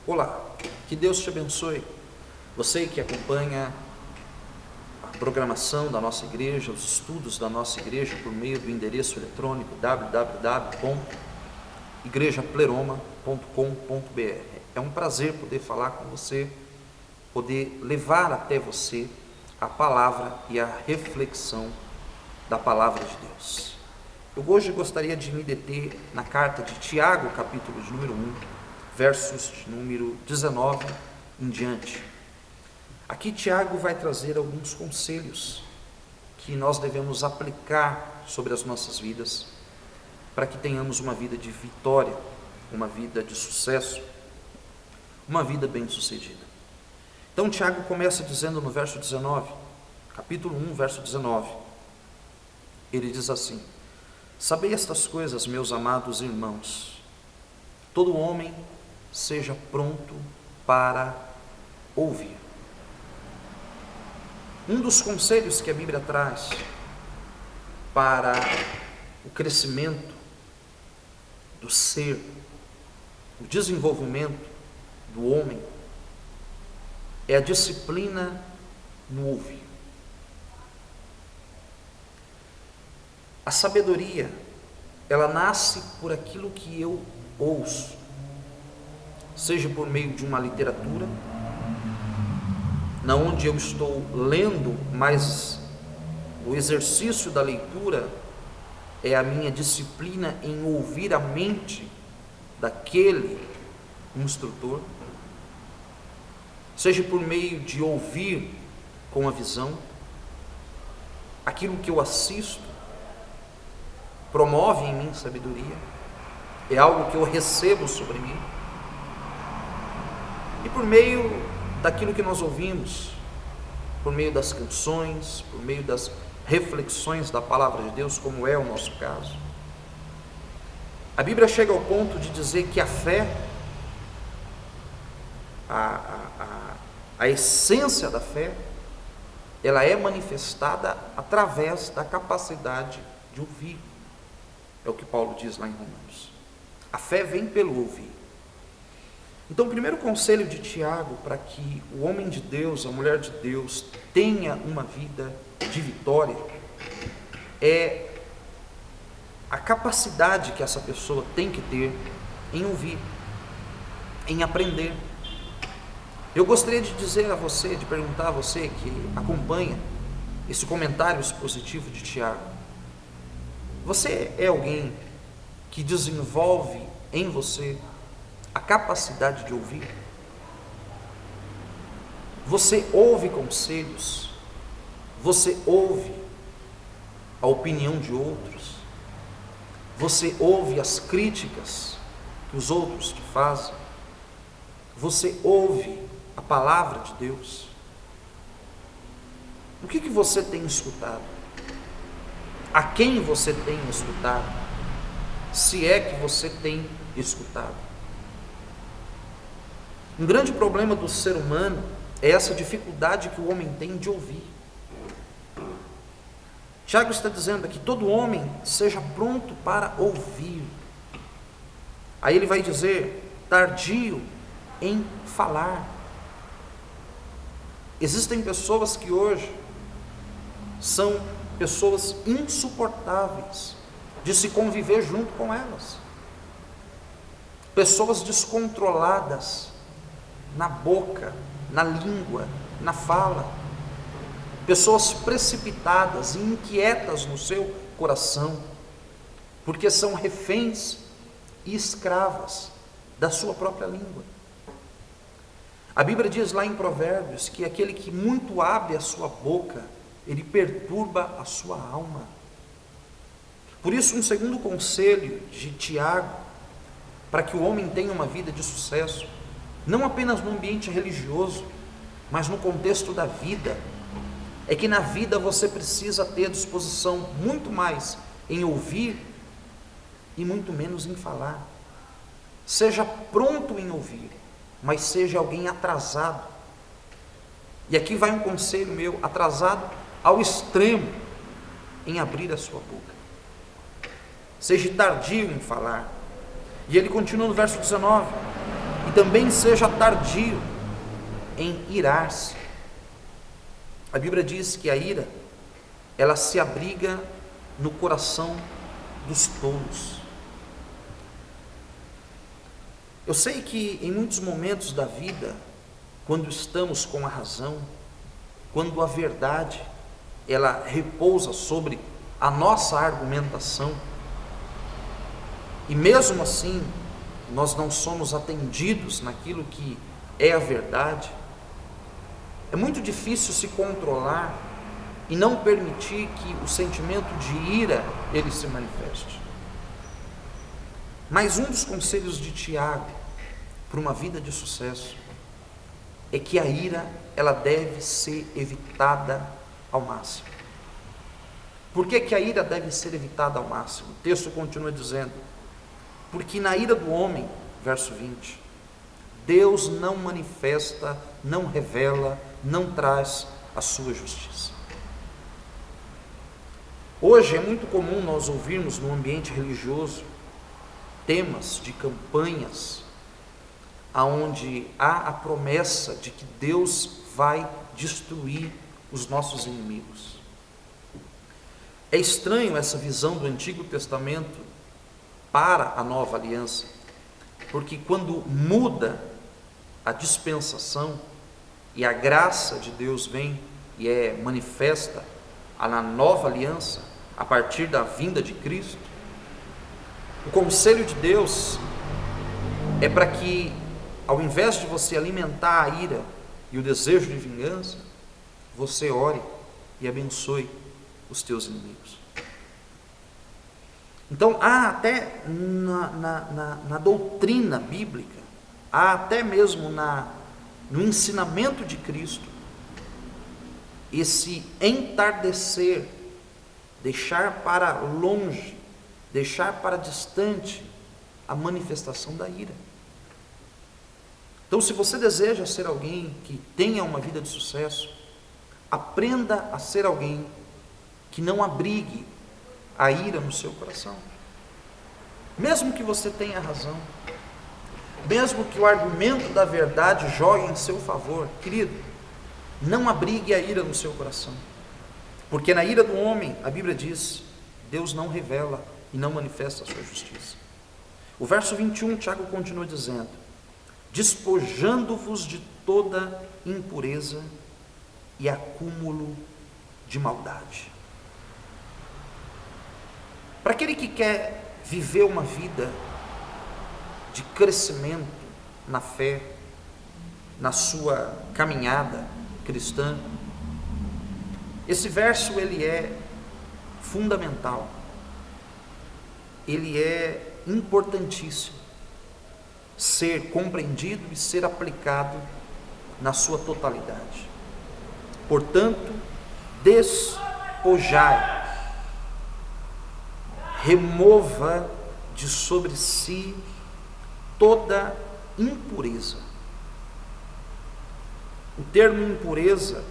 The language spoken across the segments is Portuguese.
Olá, que Deus te abençoe. Você que acompanha a programação da nossa igreja, os estudos da nossa igreja por meio do endereço eletrônico www.igrejapleroma.com.br. É um prazer poder falar com você, poder levar até você a palavra e a reflexão da palavra de Deus. Eu hoje gostaria de me deter na carta de Tiago, capítulo de número 1, versos de número 19 em diante. Aqui Tiago vai trazer alguns conselhos que nós devemos aplicar sobre as nossas vidas, para que tenhamos uma vida de vitória, uma vida de sucesso, uma vida bem-sucedida. Então Tiago começa dizendo no verso 19, capítulo 1, verso 19, ele diz assim: sabei estas coisas, meus amados irmãos, todo homem seja pronto para ouvir. Um dos conselhos que a Bíblia traz para o crescimento do ser, o desenvolvimento do homem, é a disciplina no ouvir. A sabedoria, ela nasce por aquilo que eu ouço, seja por meio de uma literatura, na onde eu estou lendo, mas o exercício da leitura é a minha disciplina em ouvir a mente daquele instrutor, seja por meio de ouvir com a visão, aquilo que eu assisto promove em mim sabedoria, é algo que eu recebo sobre mim, e por meio daquilo que nós ouvimos, por meio das canções, por meio das reflexões da palavra de Deus, como é o nosso caso. A Bíblia chega ao ponto de dizer que a fé, a essência da fé, ela é manifestada através da capacidade de ouvir. É o que Paulo diz lá em Romanos. A fé vem pelo ouvir. Então, o primeiro conselho de Tiago para que o homem de Deus, a mulher de Deus, tenha uma vida de vitória, é a capacidade que essa pessoa tem que ter em ouvir, em aprender. Eu gostaria de dizer a você, de perguntar a você que acompanha esse comentário expositivo de Tiago: você é alguém que desenvolve em você a capacidade de ouvir? Você ouve conselhos? Você ouve a opinião de outros? Você ouve as críticas que os outros te fazem? Você ouve a palavra de Deus? O que você tem escutado? A quem você tem escutado? Se é que você tem escutado. Um grande problema do ser humano é essa dificuldade que o homem tem de ouvir. Tiago está dizendo aqui: todo homem seja pronto para ouvir. Aí ele vai dizer: tardio em falar. Existem pessoas que hoje são pessoas insuportáveis de se conviver junto com elas, pessoas descontroladas na boca, na língua, na fala, pessoas precipitadas e inquietas no seu coração, porque são reféns e escravas da sua própria língua. A Bíblia diz lá em Provérbios que aquele que muito abre a sua boca, ele perturba a sua alma. Por isso, um segundo conselho de Tiago, para que o homem tenha uma vida de sucesso, não apenas no ambiente religioso, mas no contexto da vida, é que na vida você precisa ter disposição muito mais em ouvir e muito menos em falar. Seja pronto em ouvir, mas seja alguém atrasado. E aqui vai um conselho meu: atrasado ao extremo em abrir a sua boca. Seja tardio em falar. E ele continua no verso 19: e também seja tardio em irar-se. A Bíblia diz que a ira, ela se abriga no coração dos tolos. Eu sei que em muitos momentos da vida, quando estamos com a razão, quando a verdade, ela repousa sobre a nossa argumentação, e mesmo assim, nós não somos atendidos naquilo que é a verdade, é muito difícil se controlar e não permitir que o sentimento de ira, ele se manifeste. Mas um dos conselhos de Tiago para uma vida de sucesso é que a ira, ela deve ser evitada ao máximo. Por que que a ira deve ser evitada ao máximo? O texto continua dizendo: porque na ira do homem, verso 20, Deus não manifesta, não revela, não traz a sua justiça. Hoje é muito comum nós ouvirmos no ambiente religioso temas de campanhas aonde há a promessa de que Deus vai destruir os nossos inimigos. É estranho essa visão do Antigo Testamento para a Nova Aliança, porque quando muda a dispensação e a graça de Deus vem e é manifesta na Nova Aliança, a partir da vinda de Cristo, o conselho de Deus é para que, ao invés de você alimentar a ira e o desejo de vingança, você ore e abençoe os teus inimigos. Então há até na doutrina bíblica, há até mesmo no ensinamento de Cristo, esse entardecer, deixar para longe, deixar para distante a manifestação da ira. Então, se você deseja ser alguém que tenha uma vida de sucesso, aprenda a ser alguém que não abrigue a ira no seu coração. Mesmo que você tenha razão, mesmo que o argumento da verdade jogue em seu favor, querido, não abrigue a ira no seu coração. Porque na ira do homem, a Bíblia diz, Deus não revela e não manifesta a sua justiça. O verso 21, Tiago continua dizendo: despojando-vos de toda impureza e acúmulo de maldade. Para aquele que quer viver uma vida de crescimento na fé, na sua caminhada cristã, esse verso ele é fundamental, ele é importantíssimo ser compreendido e ser aplicado na sua totalidade. Portanto, despojai, remova de sobre si toda impureza. O termo impureza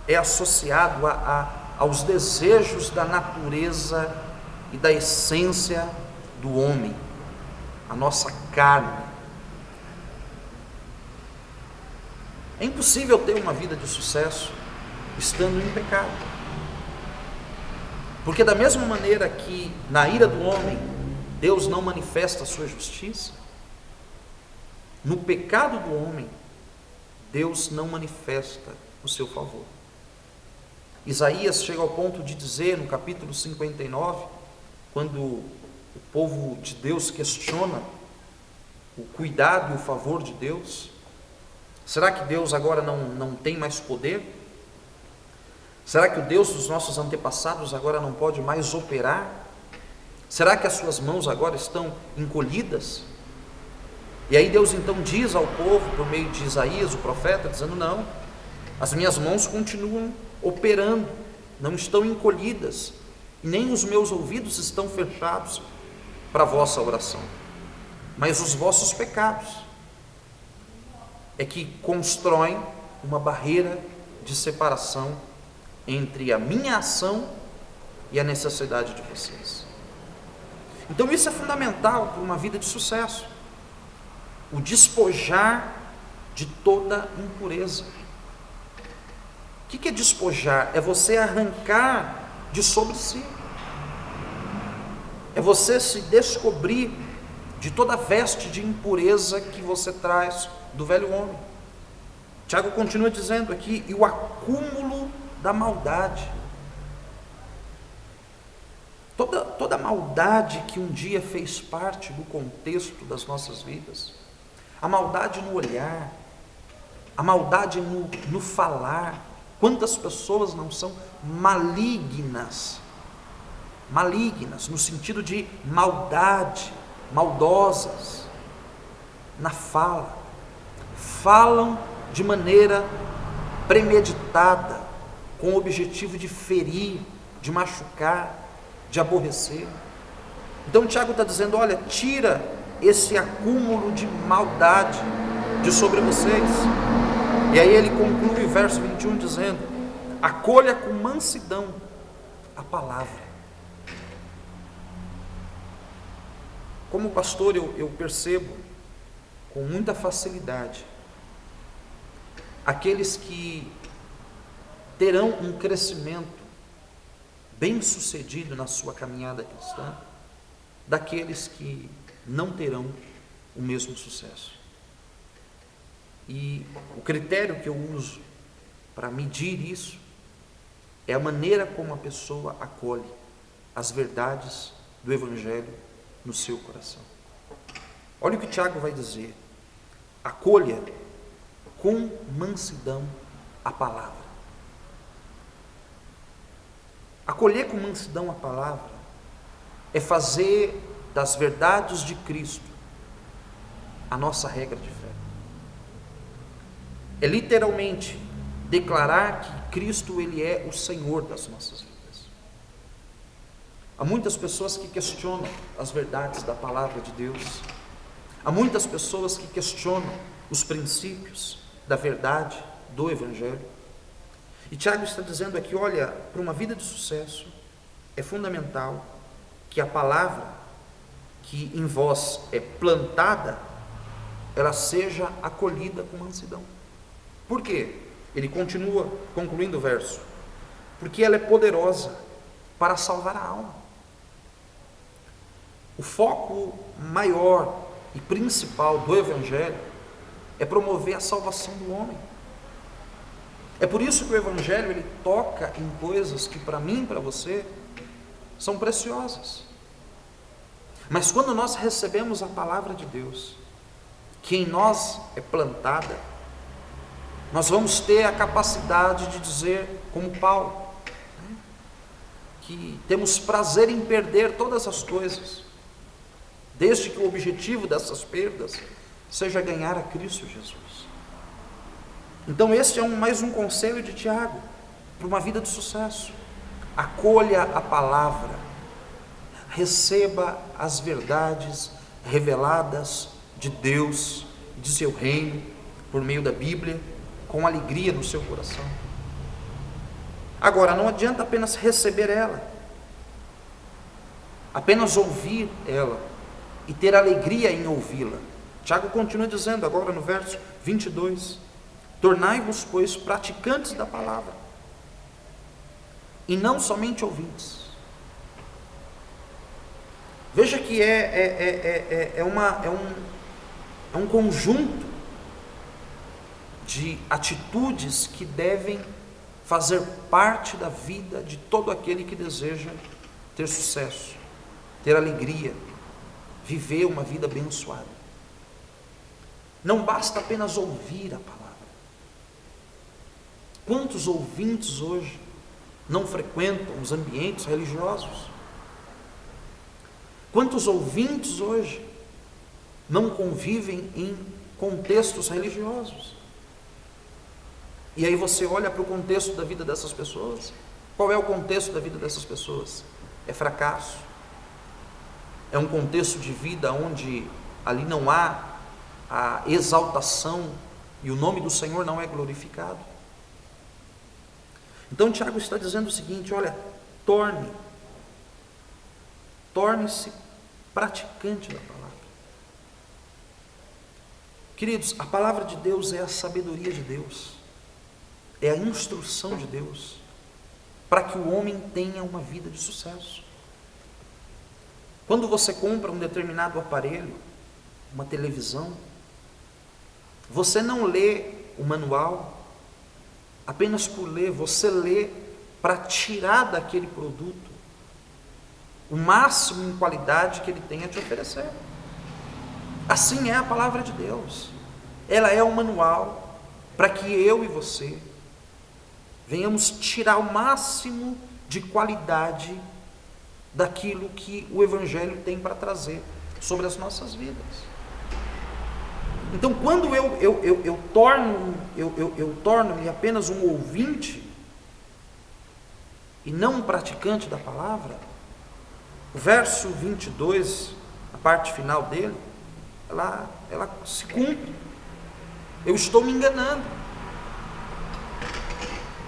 é associado aos desejos da natureza e da essência do homem, a nossa carne. É impossível ter uma vida de sucesso estando em pecado. Porque da mesma maneira que na ira do homem Deus não manifesta a sua justiça, no pecado do homem Deus não manifesta o seu favor. Isaías chega ao ponto de dizer no capítulo 59, quando o povo de Deus questiona o cuidado e o favor de Deus: será que Deus agora não tem mais poder? Será que o Deus dos nossos antepassados agora não pode mais operar? Será que as suas mãos agora estão encolhidas? E aí Deus então diz ao povo, por meio de Isaías, o profeta, dizendo: não, as minhas mãos continuam operando, não estão encolhidas, e nem os meus ouvidos estão fechados para a vossa oração, mas os vossos pecados é que constroem uma barreira de separação entre a minha ação e a necessidade de vocês. Então isso é fundamental para uma vida de sucesso. o despojar de toda impureza. O que é despojar? É você arrancar de sobre si. É você se descobrir de toda veste de impureza que você traz do velho homem. Tiago continua dizendo aqui, e o acúmulo da maldade. Toda maldade que um dia fez parte do contexto das nossas vidas, a maldade no olhar, a maldade no falar. Quantas pessoas não são malignas? Malignas no sentido de maldade, maldosas na fala, falam de maneira premeditada, com o objetivo de ferir, de machucar, de aborrecer. Então Tiago está dizendo, olha, tira esse acúmulo de maldade de sobre vocês. E aí ele conclui o verso 21 dizendo, acolha com mansidão a palavra. Como pastor eu percebo com muita facilidade aqueles que terão um crescimento bem sucedido na sua caminhada cristã, daqueles que não terão o mesmo sucesso. E o critério que eu uso para medir isso é a maneira como a pessoa acolhe as verdades do Evangelho no seu coração. Olha o que Tiago vai dizer: acolha com mansidão a palavra. Acolher com mansidão a palavra é fazer das verdades de Cristo a nossa regra de fé. É literalmente declarar que Cristo ele é o Senhor das nossas vidas. Há muitas pessoas que questionam as verdades da palavra de Deus. Há muitas pessoas que questionam os princípios da verdade do Evangelho. E Tiago está dizendo aqui, olha, para uma vida de sucesso, é fundamental que a palavra que em vós é plantada, ela seja acolhida com mansidão. Por quê? Ele continua concluindo o verso. Porque ela é poderosa para salvar a alma. O foco maior e principal do Evangelho é promover a salvação do homem. É por isso que o Evangelho ele toca em coisas que para mim e para você são preciosas. Mas quando nós recebemos a palavra de Deus, que em nós é plantada, nós vamos ter a capacidade de dizer, como Paulo, que temos prazer em perder todas as coisas, desde que o objetivo dessas perdas seja ganhar a Cristo Jesus. Então este é mais um conselho de Tiago para uma vida de sucesso. Acolha a palavra, receba as verdades reveladas de Deus, de seu reino, por meio da Bíblia, com alegria no seu coração. Agora, não adianta apenas receber ela, apenas ouvir ela e ter alegria em ouvi-la. Tiago continua dizendo agora no verso 22, tornai-vos, pois, praticantes da palavra, e não somente ouvintes. Veja que é um conjunto de atitudes que devem fazer parte da vida de todo aquele que deseja ter sucesso, ter alegria, viver uma vida abençoada. Não basta apenas ouvir a palavra. Quantos ouvintes hoje não frequentam os ambientes religiosos? Quantos ouvintes hoje não convivem em contextos religiosos? E aí você olha para o contexto da vida dessas pessoas. Qual é o contexto da vida dessas pessoas? É fracasso. É um contexto de vida onde ali não há a exaltação e o nome do Senhor não é glorificado. Então Tiago está dizendo o seguinte, olha, torne-se praticante da palavra. Queridos, a palavra de Deus é a sabedoria de Deus, é a instrução de Deus, para que o homem tenha uma vida de sucesso. Quando você compra um determinado aparelho, uma televisão, você não lê o manual apenas por ler, você lê para tirar daquele produto o máximo em qualidade que ele tem a te oferecer. Assim é a palavra de Deus. Ela é um manual para que eu e você venhamos tirar o máximo de qualidade daquilo que o Evangelho tem para trazer sobre as nossas vidas. Então, quando eu torno-me apenas um ouvinte e não um praticante da palavra, o verso 22, a parte final dele, ela se cumpre. Eu estou me enganando.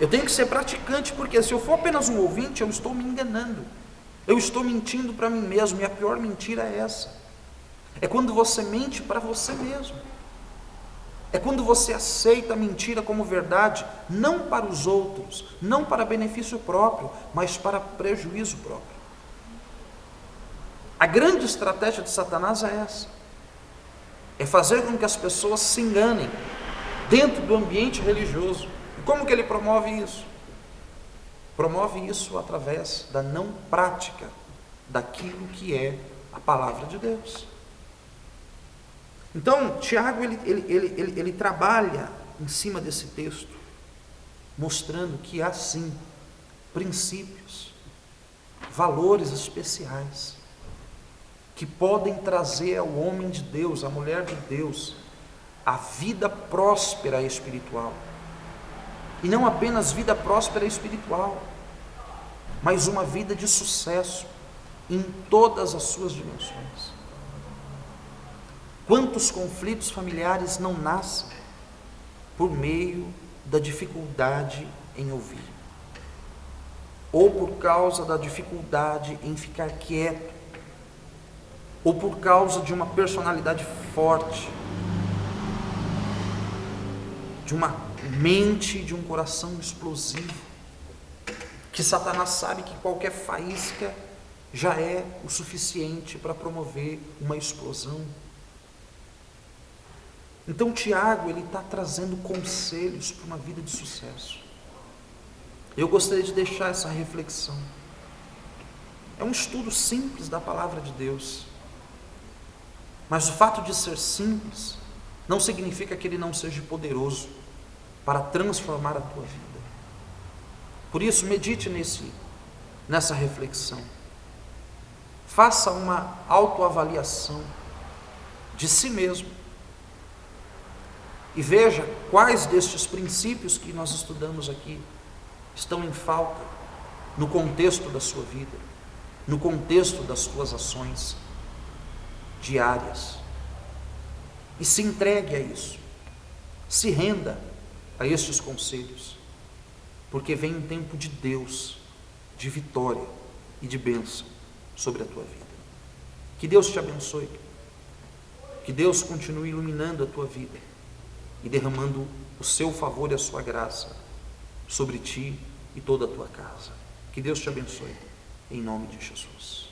Eu tenho que ser praticante, porque se eu for apenas um ouvinte, eu estou me enganando. Eu estou mentindo para mim mesmo, e a pior mentira é essa. É quando você mente para você mesmo. É quando você aceita a mentira como verdade, não para os outros, não para benefício próprio, mas para prejuízo próprio. A grande estratégia de Satanás é essa. É fazer com que as pessoas se enganem dentro do ambiente religioso. E como que ele promove isso? Promove isso através da não prática daquilo que é a palavra de Deus. Então, Tiago, ele trabalha em cima desse texto, mostrando que há sim princípios, valores especiais, que podem trazer ao homem de Deus, à mulher de Deus, a vida próspera espiritual. E não apenas vida próspera espiritual, mas uma vida de sucesso em todas as suas dimensões. Quantos conflitos familiares não nascem por meio da dificuldade em ouvir, ou por causa da dificuldade em ficar quieto, ou por causa de uma personalidade forte, de uma mente, de um coração explosivo, que Satanás sabe que qualquer faísca já é o suficiente para promover uma explosão. Então Tiago, ele está trazendo conselhos para uma vida de sucesso. Eu gostaria de deixar essa reflexão. É um estudo simples da palavra de Deus, mas o fato de ser simples não significa que ele não seja poderoso para transformar a tua vida. Por isso, medite nessa reflexão. Faça uma autoavaliação de si mesmo e veja quais destes princípios que nós estudamos aqui estão em falta no contexto da sua vida, no contexto das suas ações diárias. E se entregue a isso, se renda a estes conselhos, porque vem um tempo de Deus, de vitória e de bênção sobre a tua vida. Que Deus te abençoe, que Deus continue iluminando a tua vida e derramando o seu favor e a sua graça sobre ti e toda a tua casa. Que Deus te abençoe, em nome de Jesus.